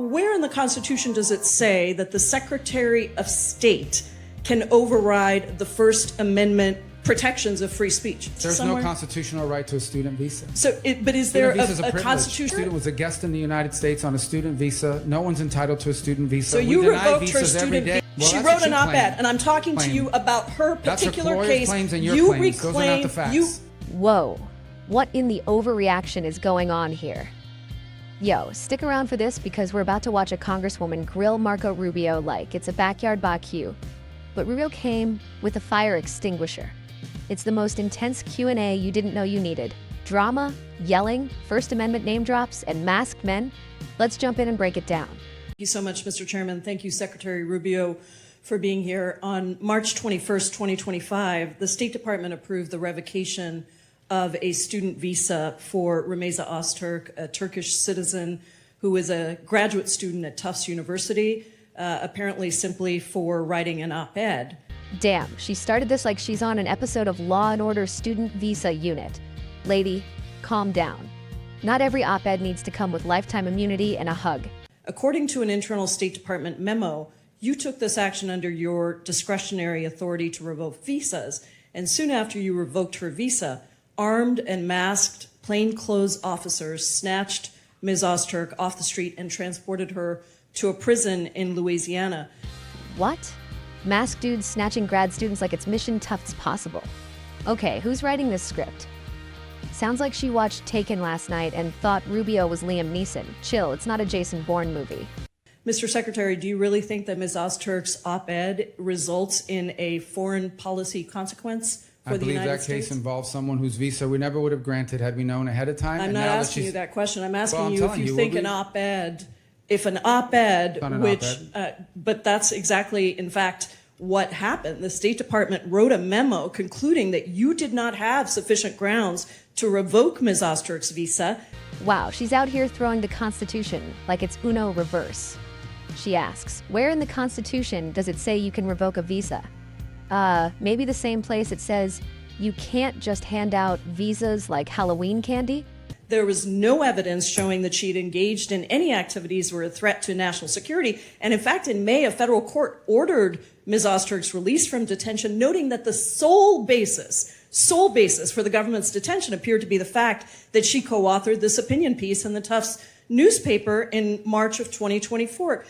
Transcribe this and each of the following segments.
Where in the Constitution does it say that the Secretary of State can override the First Amendment protections of free speech? There's no constitutional right to a student visa. So, but is there a constitution? A student was a guest in the United States on a student visa. No one's entitled to a student visa. So you revoked her student visa. Well, she wrote an op-ed, and I'm talking to you about her particular case. Claims and your claims. Those are not the facts. Whoa, what in the overreaction is going on here? Yo, stick around for this because we're about to watch a congresswoman grill Marco Rubio like it's a backyard barbecue. But Rubio came with a fire extinguisher. It's the most intense Q&A you didn't know you needed. Drama, yelling, First Amendment name drops, and masked men. Let's jump in and break it down. Thank you so much, Mr. Chairman. Thank you, Secretary Rubio, for being here. On March 21st, 2025, the State Department approved the revocation of a student visa for Rümeysa Öztürk, a Turkish citizen who is a graduate student at Tufts University, apparently simply for writing an op-ed. Damn, she started this like she's on an episode of Law & Order Student Visa Unit. Lady, calm down. Not every op-ed needs to come with lifetime immunity and a hug. According to an internal State Department memo, you took this action under your discretionary authority to revoke visas, and soon after you revoked her visa, armed and masked plainclothes officers snatched Ms. Öztürk off the street and transported her to a prison in Louisiana. What? Masked dudes snatching grad students like it's Mission Tufts possible. Okay, who's writing this script? Sounds like she watched Taken last night and thought Rubio was Liam Neeson. Chill, it's not a Jason Bourne movie. Mr. Secretary, do you really think that Ms. Öztürk's op-ed results in a foreign policy consequence for the United States? I believe that case involves someone whose visa we never would have granted had we known ahead of time. I'm not asking you that question. I'm asking you if you think an op-ed, if an op-ed, but that's exactly, in fact, what happened. The State Department wrote a memo concluding that you did not have sufficient grounds to revoke Ms. Öztürk's visa. Wow, she's out here throwing the Constitution like it's Uno reverse. She asks, where in the Constitution does it say you can revoke a visa? Maybe the same place it says you can't just hand out visas like Halloween candy? There was no evidence showing that she'd engaged in any activities were a threat to national security. And in fact, in May, a federal court ordered Ms. Öztürk's release from detention, noting that the sole basis for the government's detention appeared to be the fact that she co-authored this opinion piece in the Tufts newspaper in March of 2024.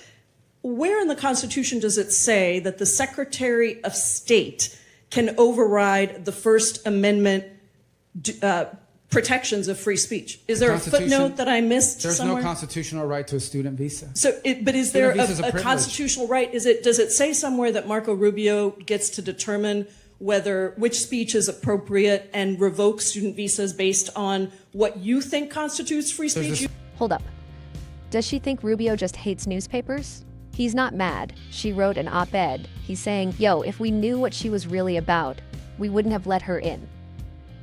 Where in the Constitution does it say that the Secretary of State can override the First Amendment protections of free speech? Is there a footnote that I missed somewhere? There's no constitutional right to a student visa. So, but is there a constitutional right? Does it say somewhere that Marco Rubio gets to determine which speech is appropriate and revoke student visas based on what you think constitutes free speech? Hold up. Does she think Rubio just hates newspapers? He's not mad. She wrote an op-ed. He's saying, yo, if we knew what she was really about, we wouldn't have let her in.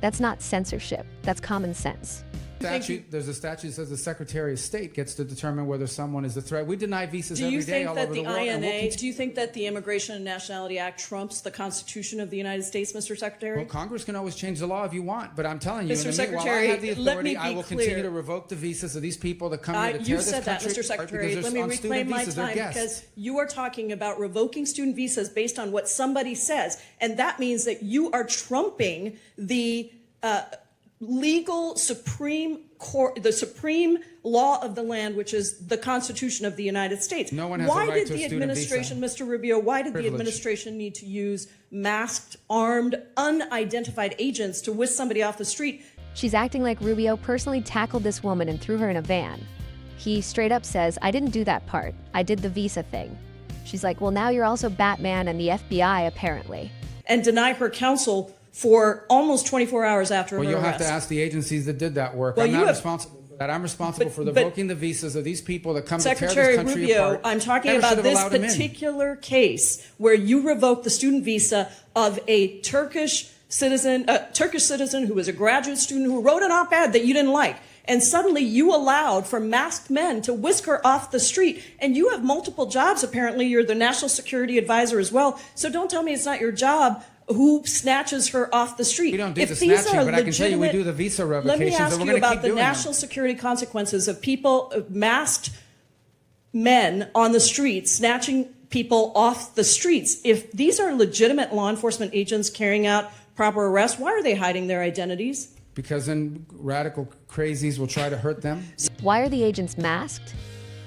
That's not censorship. That's common sense. There's a statute that says the Secretary of State gets to determine whether someone is a threat. We deny visas every day all over the world. Do you think that the Immigration and Nationality Act trumps the Constitution of the United States, Mr. Secretary? Well, Congress can always change the law if you want, but I'm telling you, Mr. Secretary, while I have the authority, I will continue to revoke the visas of these people that come here to tear this country apart. You said that, Mr. Secretary. Let me reclaim my time because you are talking about revoking student visas based on what somebody says, and that means that you are trumping the legal Supreme Court, the supreme law of the land, which is the Constitution of the United States. No one has a right to a student visa. Mr. Rubio, why did the administration need to use masked, armed, unidentified agents to whisk somebody off the street? She's acting like Rubio personally tackled this woman and threw her in a van. He straight up says, I didn't do that part. I did the visa thing. She's like, well, now you're also Batman and the FBI, apparently. And deny her counsel for almost 24 hours after her arrest. Well, you'll have to ask the agencies that did that work. I'm not responsible for that. I'm responsible for revoking the visas of these people that come to tear this country apart. Secretary Rubio, I'm talking about this particular case where you revoked the student visa of a Turkish citizen who was a graduate student who wrote an op-ed that you didn't like. And suddenly you allowed for masked men to whisk her off the street. And you have multiple jobs, apparently. You're the national security advisor as well. So don't tell me it's not your job who snatches her off the street. We don't do the snatching, but I can tell you we do the visa revocations. Let me ask you about the national security consequences of people masked men on the streets, snatching people off the streets. If these are legitimate law enforcement agents carrying out proper arrests, why are they hiding their identities? Because then radical crazies will try to hurt them. Why are the agents masked?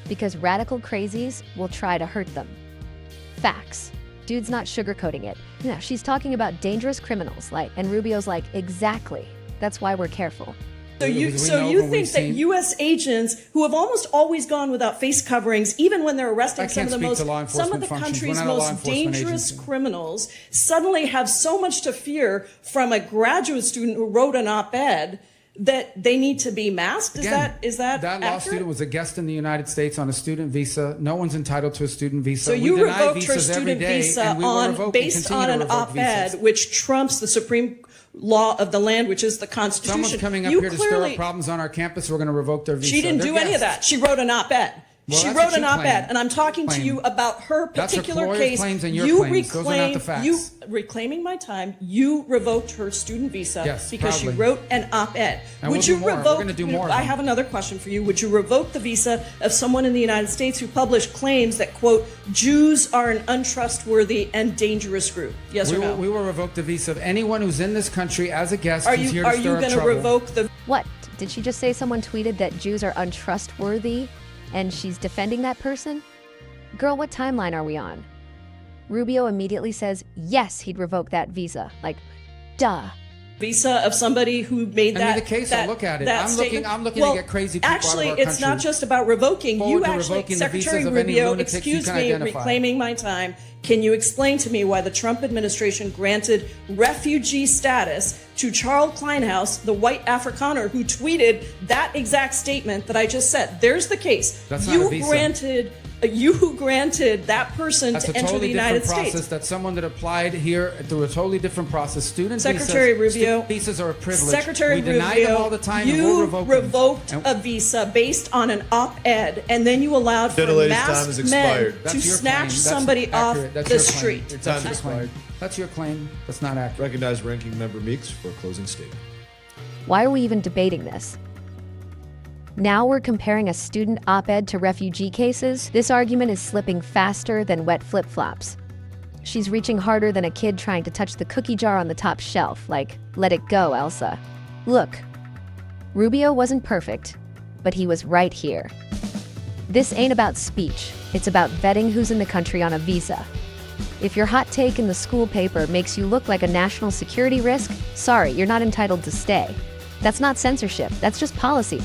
Because radical crazies will try to hurt them. Facts. Dude's not sugarcoating it. Yeah, she's talking about dangerous criminals, and Rubio's like, exactly. That's why we're careful. So you think that U.S. agents who have almost always gone without face coverings, even when they're arresting some of the country's most dangerous criminals, suddenly have so much to fear from a graduate student who wrote an op-ed that they need to be masked? Is that law accurate? student was a guest in the United States on a student visa. No one's entitled to a student visa. So you revoked her visas every student day, visa based on an op-ed which trumps the Supreme law of the land, which is the Constitution. Someone's coming up here to stir up problems on our campus. We're going to revoke their visa. She didn't do any of that. She wrote an op-ed. Well, she wrote an op-ed, and I'm talking to you about her particular case. Claims and your claims. Those are not the facts. You reclaiming my time. You revoked her student visa because she wrote an op-ed. Would you revoke? We're going to do more. I have another question for you. Would you revoke the visa of someone in the United States who published claims that, quote, Jews are an untrustworthy and dangerous group? Yes or no? We will revoke the visa of anyone who's in this country as a guest who's here to stir up trouble. Are you going to revoke the? What? Did she just say someone tweeted that Jews are untrustworthy? And she's defending that person? Girl, what timeline are we on? Rubio immediately says, yes, he'd revoke that visa. Like, duh. Visa of somebody who made that. The case, I'll look at it. I'm looking to get crazy people actually, out of our it's not just about revoking. You actually, Secretary Rubio, excuse me, reclaiming my time. Can you explain to me why the Trump administration granted refugee status to Charles Kleinhaus, the white Afrikaner who tweeted that exact statement that I just said? There's the case. That's not a visa. You granted that person to enter the United States. That's someone that applied here through a totally different process. Secretary Rubio, visas are a privilege. Secretary we deny them all the time, and we'll revoke revoked them. a visa based on an op-ed, and then you allowed for masked men to snatch somebody off the street. Your time is expired. That's your claim. That's not accurate. Recognize Ranking Member Meeks for a closing statement. Why are we even debating this? Now we're comparing a student op-ed to refugee cases? This argument is slipping faster than wet flip-flops. She's reaching harder than a kid trying to touch the cookie jar on the top shelf, like, let it go, Elsa. Look, Rubio wasn't perfect, but he was right here. This ain't about speech, it's about vetting who's in the country on a visa. If your hot take in the school paper makes you look like a national security risk, sorry, you're not entitled to stay. That's not censorship, that's just policy.